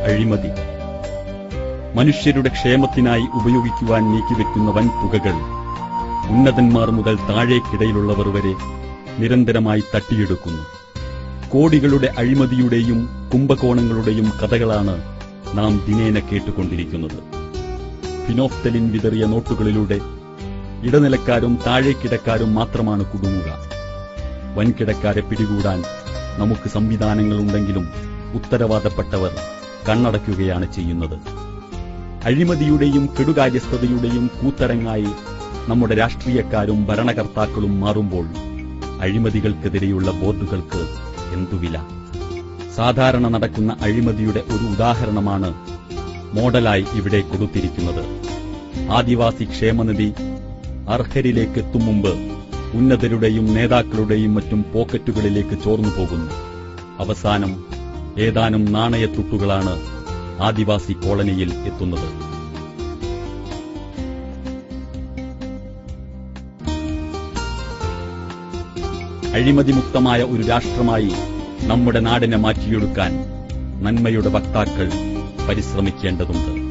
അഴിമതി. മനുഷ്യരുടെ ക്ഷേമത്തിനായി ഉപയോഗിക്കുവാൻ നീക്കിവെക്കുന്ന വൻ തുകകൾ ഉന്നതന്മാർ മുതൽ താഴേക്കിടയിലുള്ളവർ വരെ നിരന്തരമായി തട്ടിയെടുക്കുന്നു. കോടികളുടെ അഴിമതിയുടെയും കുംഭകോണങ്ങളുടെയും കഥകളാണ് നാം ദിനേന കേട്ടുകൊണ്ടിരിക്കുന്നത്. ഫിനോഫ്തലിൻ വിതറിയ നോട്ടുകളിലൂടെ ഇടനിലക്കാരും താഴേക്കിടക്കാരും മാത്രമാണ് കുടുങ്ങുക. വൻകിടക്കാരെ പിടികൂടാൻ നമുക്ക് സംവിധാനങ്ങളുണ്ടെങ്കിലും ഉത്തരവാദപ്പെട്ടവർ കണ്ണടയ്ക്കുകയാണ് ചെയ്യുന്നത്. അഴിമതിയുടെയും കെടുകാര്യസ്ഥതയുടെയും കൂത്തരങ്ങായി നമ്മുടെ രാഷ്ട്രീയക്കാരും ഭരണകർത്താക്കളും മാറുമ്പോൾ അഴിമതികൾക്കെതിരെയുള്ള ബോർഡുകൾക്ക് എന്തുവില? സാധാരണ നടക്കുന്ന അഴിമതിയുടെ ഒരു ഉദാഹരണമാണ് മോഡലായി ഇവിടെ കൊടുത്തിരിക്കുന്നത്. ആദിവാസി ക്ഷേമനിധി അർഹരിലേക്ക് എത്തും മുമ്പ് ഉന്നതരുടെയും നേതാക്കളുടെയും മറ്റും പോക്കറ്റുകളിലേക്ക് ചോർന്നു പോകുന്നു. അവസാനം ഏതാനും നാണയത്തുട്ടുകളാണ് ആദിവാസി കോളനിയിൽ എത്തുന്നത്. അഴിമതിമുക്തമായ ഒരു രാഷ്ട്രമായി നമ്മുടെ നാടിനെ മാറ്റിയെടുക്കാൻ നന്മയുടെ വക്താക്കൾ പരിശ്രമിക്കേണ്ടതുണ്ട്.